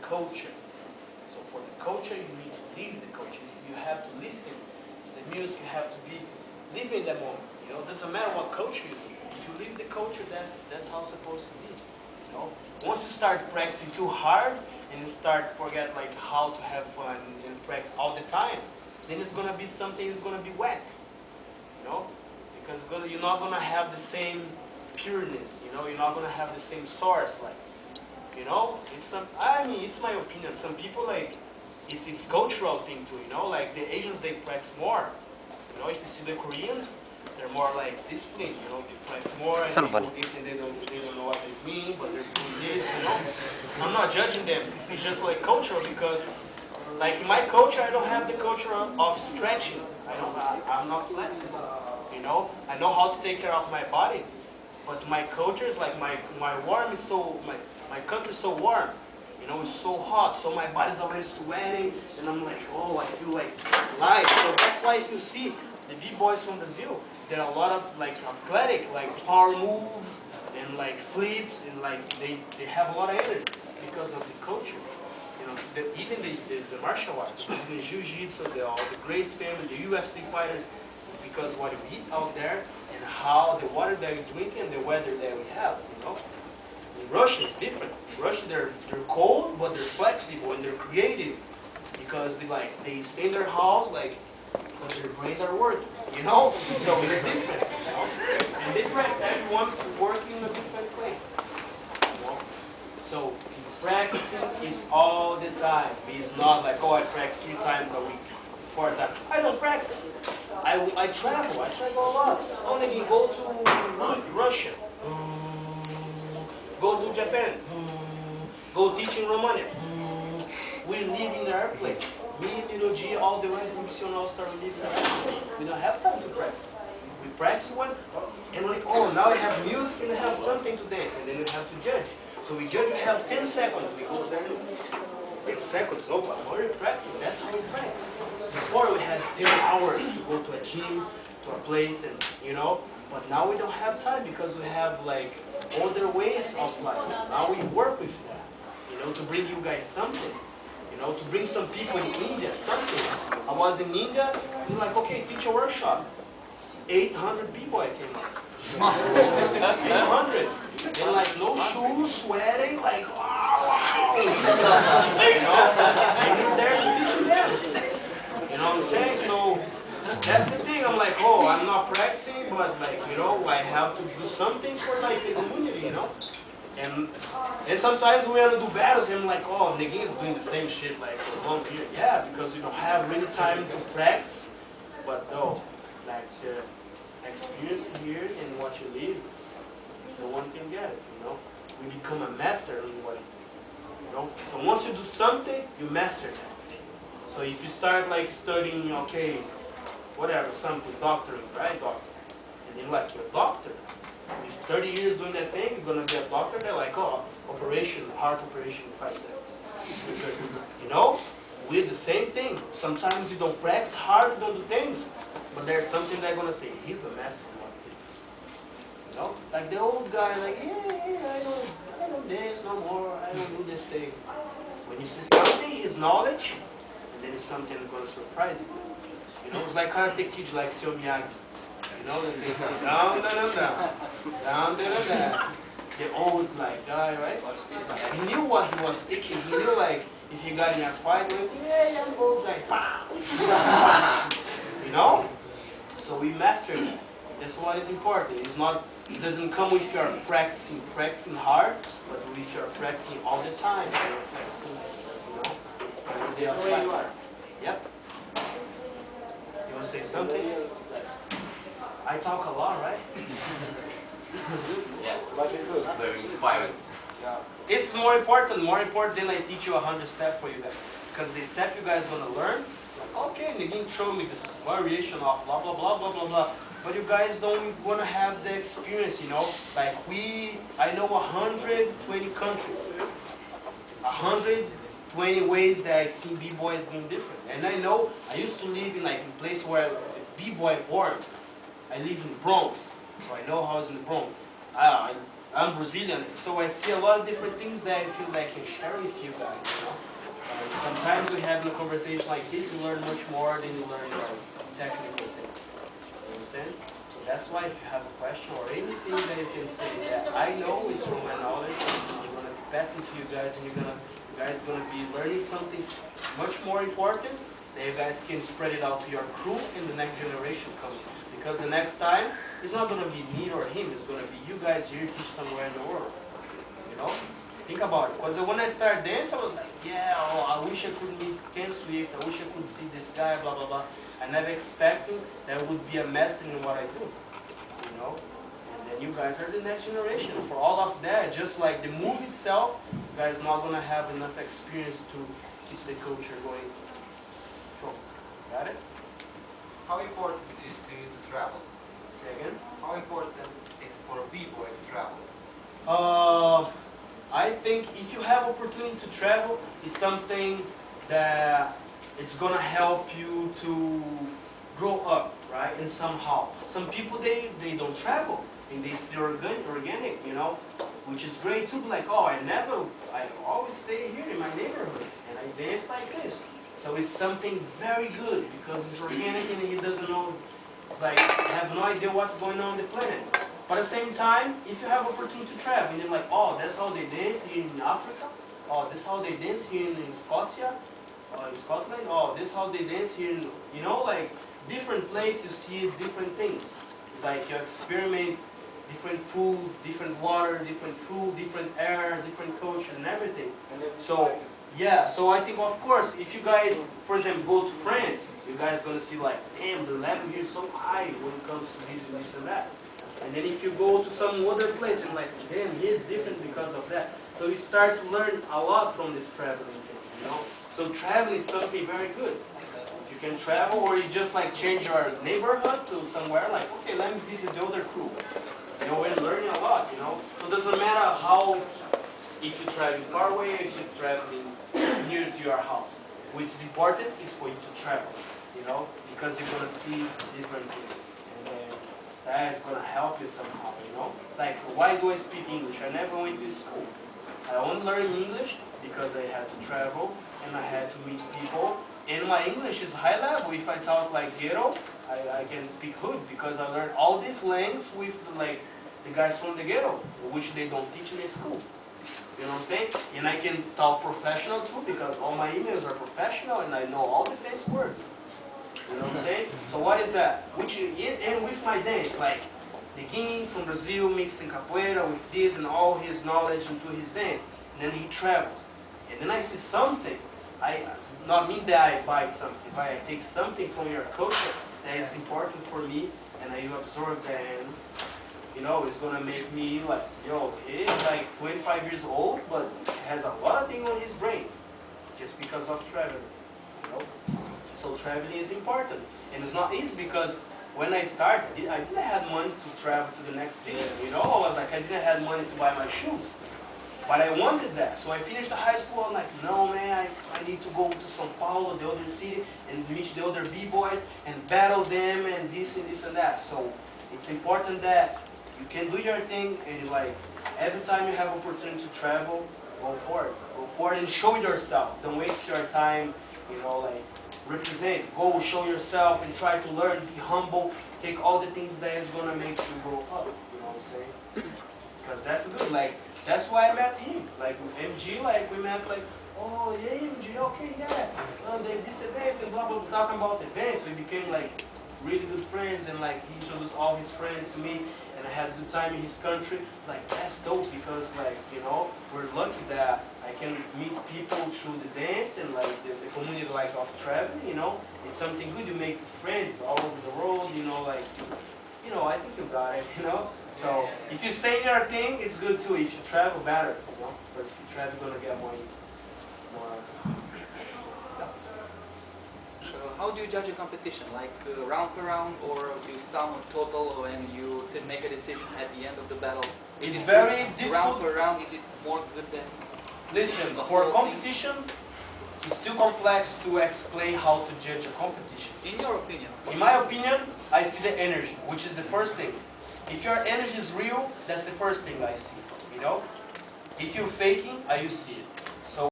culture. So for the culture, you need to live the culture. You have to listen to the music. You have to be living that moment. You know, it doesn't matter what culture you live. If you live the culture, that's how it's supposed to be. You know, once you start practicing too hard and you start forget like how to have fun and practice all the time, then it's gonna be something that's gonna be whack. You know, because you're not gonna have the same pureness. You know, you're not gonna have the same source like. You know, I mean, it's my opinion. Some people like, it's cultural thing too. You know, like the Asians they practice more. You know, if you see the Koreans, they're more like disciplined. You know, they practice more and they do this and they don't know what this means, but they're doing this. You know, I'm not judging them. It's just like cultural because, like in my culture, I don't have the culture of stretching. I'm not flexible. You know, I know how to take care of my body. But my culture is like my warm is so my country is so warm, you know, it's so hot, so my body's already sweating, and I'm like, oh, I feel like light. So that's why if you see the B-boys from Brazil, there are a lot of like athletic, like power moves and like flips, and like they have a lot of energy because of the culture. You know, even the martial arts, the jiu-jitsu, all the Grace family, the UFC fighters. It's because what you eat out there and how the water that you drink and the weather that we have, you know. In Russia, it's different. In Russia, they're cold, but they're flexible and they're creative because they stay in their house, like, but their brains are working, you know. So it's different, you know. And they practice. Everyone working in a different way, you know. So practicing is all the time. It's not like, oh, I practice 3 times a week, 4 times. I don't practice. I travel a lot. Oh, Neguin, go to Russia. Go to Japan. Go teach in Romania. We live in the airplane. Me, little G, all the way to Mission All-Star, we live in the airplane. We don't have time to practice. We practice one, and we're like, oh, now we have music and we have something to dance, and then we have to judge. So we judge, we have 10 seconds. We go there, 10 seconds, no, I'm already practicing. That's how we practice. Before we had 10 hours to go to a gym, to a place, and you know, but now we don't have time because we have like other ways of life. Now we work with that, you know, to bring you guys something, you know, to bring some people in India something. I was in India, we're like, okay, teach a workshop. 800 people I came up. 800. And like no shoes, sweating, like wow. You know, and you're there to teach them. You know what I'm saying? So that's the thing. I'm like, oh, I'm not practicing, but like, you know, I have to do something for like the community, you know. And sometimes we have to do battles, and I'm like, oh, Neguin is doing the same shit like for a long period. Yeah, because you don't have really time to practice. But no, like experience here and what you live, no one can get it, you know. We become a master in what, you know. So once you do something, you master that. So if you start like studying, okay, whatever, something, doctoring, right, doctor, and then like you're a doctor. If 30 years doing that thing, you're gonna be a doctor. They're like, oh, operation, heart operation in 5 seconds. You know, we're the same thing. Sometimes you don't practice hard, you don't do things, but there's something they're gonna say. He's a master. You know, like the old guy, like, yeah, I don't dance no more. I don't do this thing. When you see something, his knowledge, and then it's something that's gonna surprise you. You know, it's like Karate Kid, like Seo Miyagi. You know, down, down, down, down, down, down. The old like guy, right? He knew what he was thinking. He knew like if he got in a fight, like, yeah, I'm old guy, pow. You know? So we mastered it. That's what is important. It's not. It doesn't come with your practicing hard, but with your practicing all the time. You're practicing, you know, every day of life. Yep. You want to say something? I talk a lot, right? Yeah, very inspiring. Yeah. It's more important than I teach you 100 steps for you guys. Because the step you guys are going to learn, like, okay, Neguin showed me this variation of blah, blah, blah, blah, blah, blah. But you guys don't want to have the experience, you know? Like I know 120 countries. 120 ways that I see B-boys doing different. And I know, I used to live in like a place where B-boy born. I live in the Bronx, so I know how it's in the Bronx. I I'm Brazilian, so I see a lot of different things that I feel like I can share with you guys, you know. Sometimes we have a conversation like this, you learn much more than you learn technical things. You understand? So that's why if you have a question or anything that you can say that I know it's from my knowledge, I'm gonna pass it to you guys, and you guys gonna be learning something much more important that you guys can spread it out to your crew and the next generation comes. Because the next time it's not gonna be me or him, it's gonna be you guys here teach somewhere in the world. You know? Think about it. Because when I started dance, I was like, yeah, oh, I wish I could meet Ken Swift, I wish I could see this guy, blah, blah, blah. I never expected that I would be a master in what I do. You know? And then you guys are the next generation. For all of that, just like the move itself, you guys not going to have enough experience to keep the culture going from. Got it? How important is it to travel? Say again? How important is it for a b-boy to travel? I think if you have opportunity to travel, it's something that it's gonna help you to grow up, right? And somehow, some people they don't travel and they stay organic, you know, which is great too. Like, oh, I always stay here in my neighborhood and I dance like this. So it's something very good because it's organic and he doesn't know, like, have no idea what's going on the planet. But at the same time, if you have opportunity to travel, and you're like, oh, that's how they dance here in Africa. Oh, this is how they dance here in Scotia, in Scotland. Oh, this is how they dance here in, you know, like, different places, you see different things. It's like you experiment different food, different water, different food, different air, different culture, and everything. So, yeah, so I think, of course, if you guys, for example, go to France, you guys going to see like, damn, the level here is so high when it comes to this and this and that. And then if you go to some other place, and like, damn, here's different because of that. So you start to learn a lot from this traveling thing, you know? So traveling is something very good. If you can travel, or you just like change your neighborhood to somewhere, like, okay, let me visit the other crew. You know, we're learning a lot, you know? So it doesn't matter how, if you're traveling far away, if you're traveling near to your house. Which is important is for you to travel, you know? Because you're going to see different things. That is going to help you somehow, you know? Like, why do I speak English? I never went to school. I only learned English because I had to travel and I had to meet people. And my English is high level. If I talk like ghetto, I can speak hood because I learned all these languages with the guys from the ghetto, which they don't teach in school. You know what I'm saying? And I can talk professional too because all my emails are professional and I know all the fancy words. You know what I'm saying? So what is that? And with my dance, like Neguin from Brazil mixing capoeira with this and all his knowledge into his dance. And then he travels. And then I see something. Not mean that I buy something, but I take something from your culture that is important for me and I absorb that and, you know, it's going to make me like, yo, he's like 25 years old, but has a lot of things on his brain just because of traveling, you know? So traveling is important, and it's not easy because when I started, I didn't have money to travel to the next city. You know, I was like, I didn't have money to buy my shoes, but I wanted that. So I finished the high school. I'm like, no man, I need to go to São Paulo, the other city, and meet the other b-boys and battle them and this and that. So it's important that you can do your thing and like every time you have opportunity to travel, go for it. Go for it and show yourself. Don't waste your time. You know, like. Represent, go show yourself and try to learn, be humble, take all the things that is going to make you grow up, you know what I'm saying? Because that's good, like, that's why I met him, like with MG, like we met like, oh yeah MG, okay, yeah, they this event and blah blah blah, talking about events, we became like really good friends and like he introduced all his friends to me and I had a good time in his country. It's like, that's dope because like, you know, we're lucky that I can meet people through the dance and like the community like of traveling, you know. It's something good, you make friends all over the world, you know, like, you know, I think you got it, you know. So if you stay in your thing, it's good too. If you travel, better, you know, because if you travel, you're going to get more. How do you judge a competition? Like round per round, or you sum a total and you make a decision at the end of the battle? It's very difficult. Round per round, is it more good than? Listen, for competition, it's too complex to explain how to judge a competition. In your opinion? In my opinion, I see the energy, which is the first thing. If your energy is real, that's the first thing I see. You know, if you're faking, I will see it.